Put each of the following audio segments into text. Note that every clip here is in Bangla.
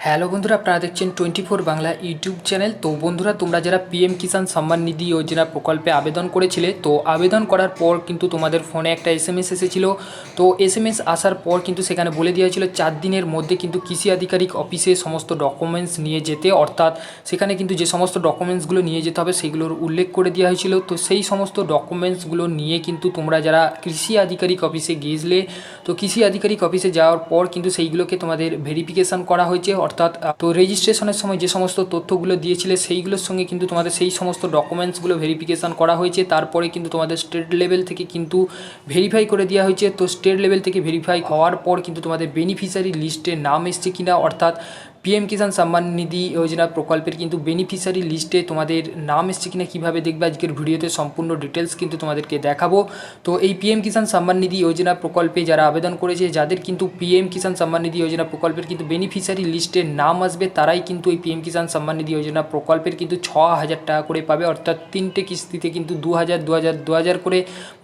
হ্যালো বন্ধুরা, আপনারা দেখছেন 24 বাংলা ইউটিউব চ্যানেল। তো বন্ধুরা, তোমরা যারা পিএম কিষাণ সম্মান নিধি যোজনা প্রকল্পে আবেদন করেছিলে, তো আবেদন করার পর কিন্তু তোমাদের ফোনে একটা এসএমএস এসেছিল। তো এসএমএস আসার পর কিন্তু সেখানে বলে দেওয়া হয়েছিল 4 দিনের মধ্যে কিন্তু কৃষি আধিকারিক অফিসে সমস্ত ডকুমেন্টস নিয়ে যেতে, অর্থাৎ সেখানে কিন্তু যে সমস্ত ডকুমেন্টসগুলো নিয়ে যেতে হবে সেগুলোর উল্লেখ করে দেওয়া হয়েছিল। তো সেই সমস্ত ডকুমেন্টসগুলো নিয়ে কিন্তু তোমরা যারা কৃষি আধিকারিক অফিসে গিয়েছিলে, তো কৃষি আধিকারিক অফিসে যাওয়ার পর কিন্তু সেইগুলোকে তোমাদের ভেরিফিকেশান করা হয়েছে, অর্থাৎ তো রেজিস্ট্রেশনের সময় যে সমস্ত তথ্যগুলো দিয়েছিলে সেইগুলোর সঙ্গে কিন্তু তোমাদের সেই সমস্ত ডকুমেন্টসগুলো ভেরিফিকেশান করা হয়েছে। তারপরে কিন্তু তোমাদের স্টেট লেভেল থেকে কিন্তু ভেরিফাই করে দেওয়া হয়েছে। তো স্টেট লেভেল থেকে ভেরিফাই হওয়ার পর কিন্তু তোমাদের বেনিফিশিয়ারি লিস্টে নাম এসছে কিনা, অর্থাৎ পিএম কিষাণ সম্মান নিধি যোজনা প্রকল্পের কিন্তু বেনিফিশিয়ারি লিস্টে তোমাদের নাম এসছে কিনা কীভাবে দেখবে আজকের ভিডিওতে সম্পূর্ণ ডিটেলস কিন্তু তোমাদেরকে দেখাবো। তো এই পিএম কিষাণ সম্মান নিধি যোজনা প্রকল্পে যারা আবেদন করেছে, যাদের কিন্তু পিএম কিষাণ সম্মান নিধি যোজনা প্রকল্পের কিন্তু বেনিফিশিয়ারি লিস্টে নাম আসবে, তারাই কিন্তু এই পিএম কিষাণ সম্মান নিধি যোজনা প্রকল্পের কিন্তু 6,000 টাকা করে পাবে, অর্থাৎ 3টে কিস্তিতে কিন্তু 2,000 করে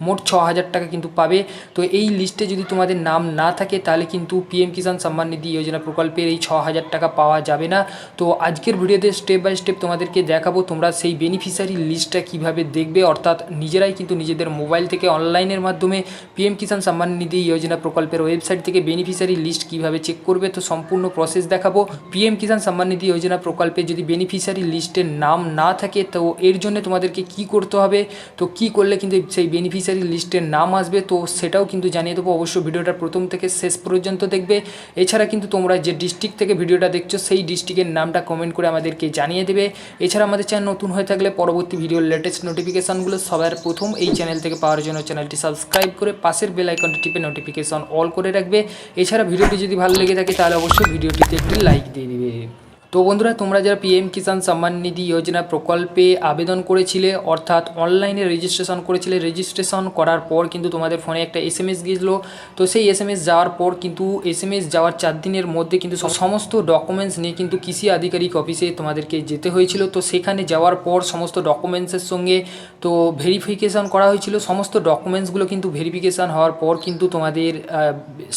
মোট 6,000 টাকা কিন্তু পাবে। তো এই লিস্টে যদি তোমাদের নাম না থাকে তাহলে কিন্তু পিএম কিষাণ সম্মান নিধি যোজনা প্রকল্পের এই 6,000 টাকা পাওয়া যাবে না। তো আজকের ভিডিওতে স্টেপ বাই স্টেপ তোমাদেরকে দেখাবো তোমরা সেই বেনিফিশিয়ারি লিস্টটা কিভাবে দেখবে, অর্থাৎ নিজেরাই কিন্তু নিজেদের মোবাইল থেকে অনলাইনের মাধ্যমে পিএম কিষাণ সম্মান নিধি যোজনা প্রকল্পের ওয়েবসাইট থেকে বেনিফিশিয়ারি লিস্ট কিভাবে চেক করবে, তো সম্পূর্ণ প্রসেস দেখাবো। পিএম কিষাণ সম্মান নিধি যোজনা প্রকল্পে যদি বেনিফিশিয়ারি লিস্টের নাম না থাকে, তো এর জন্য তোমাদেরকে কি করতে হবে, তো কি করলে কিন্তু সেই বেনিফিশিয়ারি লিস্টের নাম আসবে, তো সেটাও কিন্তু জানিয়ে দেবো। অবশ্যই ভিডিওটা প্রথম থেকে শেষ পর্যন্ত দেখবে। এছাড়া কিন্তু তোমরা যে ডিস্ট্রিক্ট থেকে ভিডিওটা দেখছো সেই ডিস্ট্রিক্টের নামটা কমেন্ট করে আমাদেরকে জানিয়ে দেবে। এছাড়া আমাদের চ্যানেল নতুন হয়ে থাকলে পরবর্তী ভিডিওর লেটেস্ট নোটিফিকেশানগুলো সবার প্রথম এই চ্যানেল থেকে পাওয়ার জন্য চ্যানেলটি সাবস্ক্রাইব করে পাশের বেল আইকনটি টিপে নোটিফিকেশান অল করে রাখবে। এছাড়া ভিডিওটি যদি ভালো লেগে থাকে তাহলে অবশ্যই ভিডিওটিতে একটি লাইক দিয়ে দেবে। তো বন্ধুরা, তোমরা যারা পিএম কিষাণ সম্মান নিধি যোজনা প্রকল্পে আবেদন করেছিলে, অর্থাৎ অনলাইনে রেজিস্ট্রেশন করেছিলে, রেজিস্ট্রেশন করার পর কিন্তু তোমাদের ফোনে একটা এসএমএস গিয়েছিলো। তো সেই এসএমএস যাওয়ার পর কিন্তু এসএমএস যাওয়ার 4 দিনের মধ্যে কিন্তু সমস্ত ডকুমেন্টস নিয়ে কিন্তু কৃষি আধিকারিক অফিসে তোমাদেরকে যেতে হয়েছিল। তো সেখানে যাওয়ার পর সমস্ত ডকুমেন্টসের সঙ্গে তো ভেরিফিকেশান করা হয়েছিল। সমস্ত ডকুমেন্টসগুলো কিন্তু ভেরিফিকেশান হওয়ার পর কিন্তু তোমাদের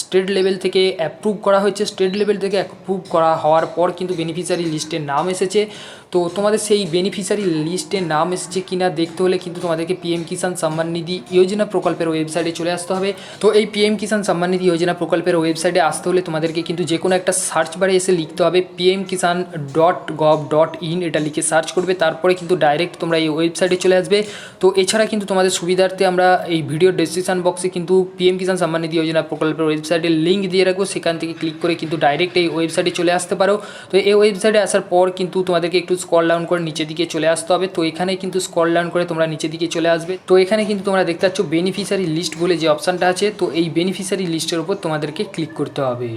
স্টেট লেভেল থেকে অ্যাপ্রুভ করা হয়েছে। স্টেট লেভেল থেকে অ্যাপ্রুভ করা হওয়ার পর কিন্তু বেনিফিশিয়ারি লিস্টের নাম এসেছে। তো তোমাদের সেই বেনিফিশিয়ারি লিস্টে নাম এসেছে কিনা দেখতে হলে কিন্তু তোমাদেরকে পিএম কিষাণ সম্মান নিধি যোজনা প্রকল্পের ওয়েবসাইটে চলে আসতে হবে। তো এই পিএম কিষাণ সম্মান নিধি যোজনা প্রকল্পের ওয়েবসাইটে আসতে হলে তোমাদেরকে কিন্তু যে কোনো একটা সার্চ বারে এসে লিখতে হবে pmkisan.gov.in, এটা লিখে সার্চ করবে, তারপরে কিন্তু ডাইরেক্ট তোমরা এই ওয়েবসাইটে চলে আসবে। তো এছাড়া কিন্তু তোমাদের সুবিধার্থে আমরা এই ভিডিও ডেসক্রিপশন বক্সে কিন্তু পিএম কিষাণ সম্মান নিধি যোজনা প্রকল্পের ওয়েবসাইটের লিঙ্ক দিয়ে রাখবো, সেখান থেকে ক্লিক করে কিন্তু ডাইরেক্ট এই ওয়েবসাইটে চলে আসতে পারো। তো এই ওয়েবসাইটে আসার পর কিন্তু তোমাদেরকে একটু স্ক্রল ডাউন করে নিচের দিকে চলে আসতে হবে। তো এখানে কিন্তু স্ক্রল ডাউন করে তোমরা নিচের দিকে চলে আসবে। তো এখানে কিন্তু তোমরা দেখতে পাচ্ছ বেনিফিশিয়ারি লিস্ট বলে যে অপশানটা আছে, তো এই বেনিফিশিয়ারি লিস্টের উপর তোমাদেরকে ক্লিক করতে হবে।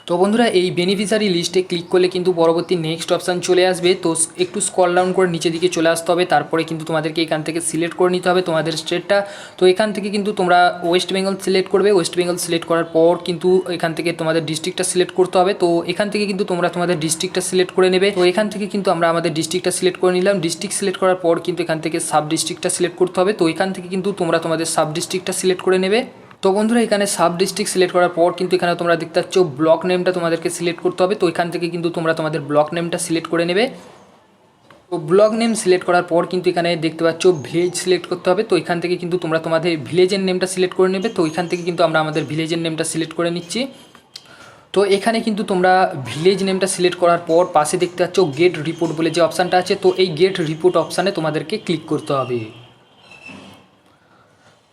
তো বন্ধুরা, এই বেনিফিশিয়ারি লিস্টে ক্লিক করলে কিন্তু পরবর্তী নেক্সট অপশান চলে আসবে। তো একটু স্ক্রল ডাউন করে নিচের দিকে চলে আসতে হবে। তারপরে কিন্তু তোমাদেরকে এখান থেকে সিলেক্ট করে নিতে হবে তোমাদের স্টেটটা। তো এখান থেকে কিন্তু তোমরা ওয়েস্ট বেঙ্গল সিলেক্ট করবে। ওয়েস্ট বেঙ্গল সিলেক্ট করার পর কিন্তু এখান থেকে তোমাদের ডিস্ট্রিক্টটা সিলেক্ট করতে হবে। তো এখান থেকে কিন্তু তোমরা তোমাদের ডিস্ট্রিক্টটা সিলেক্ট করে নেবে। তো এখান থেকে কিন্তু আমরা আমাদের ডিস্ট্রিক্টটা সিলেক্ট করে নিলাম। ডিস্ট্রিক্ট সিলেক্ট করার পর কিন্তু এখান থেকে সাব ডিস্ট্রিক্টটা সিলেক্ট করতে হবে। তো এখান থেকে কিন্তু তোমরা তোমাদের সাব ডিস্ট্রিক্টটা সিলেক্ট করে নেবে। তো বন্ধুরা, এখানে সাব ডিস্ট্রিক্ট সিলেক্ট করার পর কিন্তু এখানে তোমরা দেখতে পাচ্ছ ব্লক নেমটা তোমাদেরকে সিলেক্ট করতে হবে। তো এখান থেকে কিন্তু তোমরা তোমাদের ব্লক নেমটা সিলেক্ট করে নেবে। তো ব্লক নেম সিলেক্ট করার পর কিন্তু এখানে দেখতে পাচ্ছ ভিলেজ সিলেক্ট করতে হবে। তো এখান থেকে কিন্তু তোমরা তোমাদের ভিলেজের নেমটা সিলেক্ট করে নেবে। তো এখান থেকে কিন্তু আমরা আমাদের ভিলেজের নেমটা সিলেক্ট করে নিচ্ছি। তো এখানে কিন্তু তোমরা ভিলেজ নেমটা সিলেক্ট করার পর পাশে দেখতে পাচ্ছ গেট রিপোর্ট বলে যে অপশানটা আছে, তো এই গেট রিপোর্ট অপশানে তোমাদেরকে ক্লিক করতে হবে।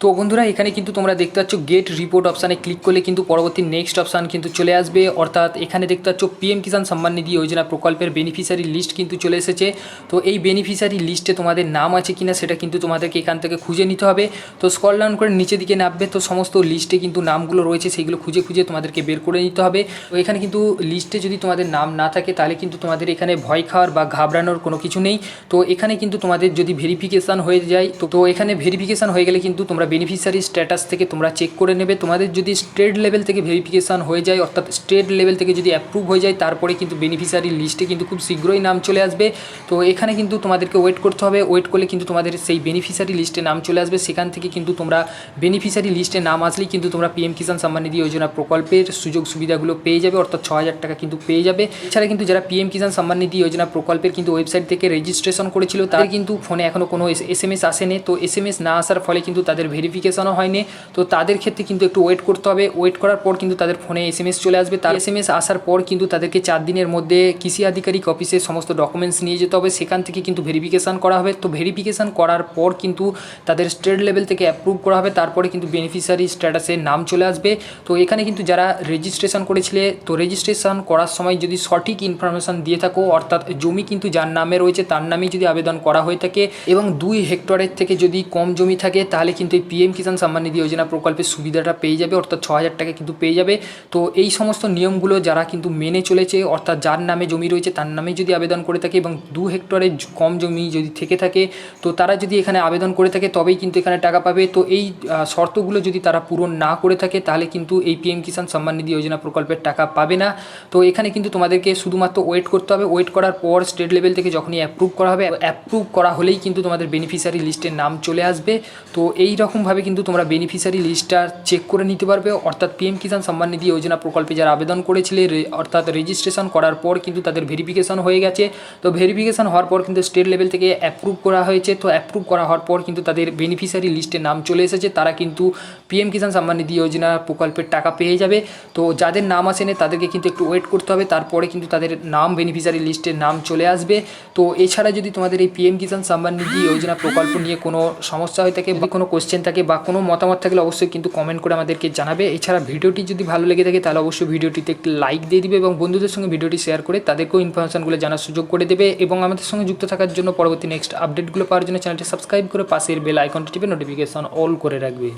তো বন্ধুরা, এখানে কিন্তু তোমরা দেখতে পাচ্ছ গেট রিপোর্ট অপশানে ক্লিক করলে কিন্তু পরবর্তী নেক্সট অপশান কিন্তু চলে আসবে, অর্থাৎ এখানে দেখতে পাচ্ছ পিএম কিষাণ সম্মান নিধি যোজনা প্রকল্পের বেনিফিশিয়ারি লিস্ট কিন্তু চলে এসেছে। তো এই বেনিফিশিয়ারি লিস্টে তোমাদের নাম আছে কিনা সেটা কিন্তু তোমাদেরকে এখান থেকে খুঁজে নিতে হবে। তো স্ক্রল ডাউন করে নিচের দিকে নামবে, তো সমস্ত লিস্টে কিন্তু নামগুলো রয়েছে সেগুলো খুঁজে খুঁজে তোমাদেরকে বের করে নিতে হবে। তো এখানে কিন্তু লিস্টে যদি তোমাদের নাম না থাকে তাহলে কিন্তু তোমাদের এখানে ভয় খাওয়ার বা ঘাবড়ানোর কোনো কিছু নেই। তো এখানে কিন্তু তোমাদের যদি ভেরিফিকেশান হয়ে যায়, তো এখানে ভেরিফিকেশান হয়ে গেলে কিন্তু তোমরা বেনিফিশিয়ারি স্ট্যাটাস থেকে তোমরা চেক করে নেবে। তোমাদের যদি স্টেট লেভেল থেকে ভেরিফিকেশান হয়ে যায়, অর্থাৎ স্টেট লেভেল থেকে যদি অ্যাপ্রুভ হয়ে যায়, তারপরে কিন্তু বেনিফিশিয়ারি লিস্টে কিন্তু খুব শীঘ্রই নাম চলে আসবে। তো এখানে কিন্তু তোমাদেরকে ওয়েট করতে হবে, ওয়েট করলে কিন্তু তোমাদের সেই বেনিফিশিয়ারি লিস্টে নাম চলে আসবে। সেখান থেকে কিন্তু তোমরা বেনিফিশিয়ারি লিস্টে নাম আসলেই কিন্তু তোমরা পিএম কিষাণ সম্মান নিধি যোজনা প্রকল্পের সুযোগ সুবিধাগুলো পেয়ে যাবে, অর্থাৎ 6,000 টাকা কিন্তু পেয়ে যাবে। এছাড়া কিন্তু যারা পিএম কিষাণ সম্মান নিধি যোজনা প্রকল্পের কিন্তু ওয়েবসাইট থেকে রেজিস্ট্রেশন করেছিল, তাদের কিন্তু ফোনে এখনও কোনো SMS আসেনি। তো SMS না আসার ফলে কিন্তু তাদের ভেরিফিকেশনও হয়নি। তো তাদের ক্ষেত্রে কিন্তু একটু ওয়েট করতে হবে। ওয়েট করার পর কিন্তু তাদের ফোনে SMS চলে আসবে। তার SMS আসার পর কিন্তু তাদেরকে 4 দিনের মধ্যে কৃষি আধিকারিক অফিসে সমস্ত ডকুমেন্টস নিয়ে যেতে হবে। সেখান থেকে কিন্তু ভেরিফিকেশান করা হবে। তো ভেরিফিকেশান করার পর কিন্তু তাদের স্টেট লেভেল থেকে অ্যাপ্রুভ করা হবে, তারপরে কিন্তু বেনিফিশিয়ারি স্ট্যাটাসে নাম চলে আসবে। তো এখানে কিন্তু যারা রেজিস্ট্রেশন করেছিলে, তো রেজিস্ট্রেশন করার সময় যদি সঠিক ইনফরমেশান দিয়ে থাকো, অর্থাৎ জমি কিন্তু যার নামে রয়েছে তার নামেই যদি আবেদন করা হয়ে থাকে এবং 2 হেক্টরের থেকে যদি কম জমি থাকে, তাহলে কিন্তু এই পিএম কিষাণ সম্মান নিধি যোজনা প্রকল্পের সুবিধাটা পেয়ে যাবে, অর্থাৎ 6,000 টাকা কিন্তু পেয়ে যাবে। তো এই সমস্ত নিয়মগুলো যারা কিন্তু মেনে চলেছে, অর্থাৎ যার নামে জমি রয়েছে তার নামেই যদি আবেদন করে থাকে এবং 2 হেক্টরের কম জমি যদি থেকে থাকে, তো তারা যদি এখানে আবেদন করে থাকে তবেই কিন্তু এখানে টাকা পাবে। তো এই শর্তগুলো যদি তারা পূরণ না করে থাকে, তাহলে কিন্তু এই পিএম কিষাণ সম্মান নিধি যোজনা প্রকল্পের টাকা পাবে না। তো এখানে কিন্তু তোমাদেরকে শুধুমাত্র ওয়েট করতে হবে। ওয়েট করার পর স্টেট লেভেল থেকে যখনই অ্যাপ্রুভ করা হবে, অ্যাপ্রুভ করা হলেই কিন্তু তোমাদের বেনিফিশিয়ারি লিস্টের নাম চলে আসবে। তো এই রকমভাবে কিন্তু তোমরা বেনিফিশিয়ারি লিস্টটা চেক করে নিতে পারবে। অর্থাৎ পিএম কিষাণ সম্মান নিধি যোজনা প্রকল্পে যারা আবেদন করেছিলে, অর্থাৎ রেজিস্ট্রেশন করার পর কিন্তু তাদের ভেরিফিকেশন হয়ে গেছে। তো ভেরিফিকেশন হওয়ার পর কিন্তু স্টেট লেভেল থেকে অ্যাপ্রুভ করা হয়েছে। তো অ্যাপ্রুভ করা হওয়ার পর কিন্তু তাদের বেনিফিশিয়ারি লিস্টে নাম চলে এসেছে, তারা কিন্তু পিএম কিষাণ সম্মান নিধি যোজনা প্রকল্পের টাকা পেয়ে যাবে। তো যাদের নাম আসেনি তাদেরকে কিন্তু একটু ওয়েট করতে হবে, তারপরে কিন্তু তাদের নাম বেনিফিশিয়ারি লিস্টে নাম চলে আসবে। তো এছাড়া যদি তোমাদের এই পিএম কিষাণ সম্মান নিধি যোজনা প্রকল্প নিয়ে কোনো সমস্যা হয়ে থাকে বা কোনো কোশ্চেন থাকে বা কোনো মতামত থাকলে অবশ্যই কিন্তু কমেন্ট করে আমাদেরকে জানাবে। এছাড়া ভিডিওটি যদি ভালো লেগে থাকে তাহলে অবশ্যই ভিডিওটিতে একটি লাইক দিয়ে দিবে এবং বন্ধুদের সঙ্গে ভিডিওটি শেয়ার করে তাদেরকেও ইনফরমেশনগুলো জানার সুযোগ করে দেবে। এবং আমাদের সঙ্গে যুক্ত থাকার জন্য, পরবর্তী নেক্সট আপডেটগুলো পাওয়ার জন্য চ্যানেলটি সাবস্ক্রাইব করে পাশের বেল আইকনটি টিপে নোটিফিকেশন অল করে রাখবে।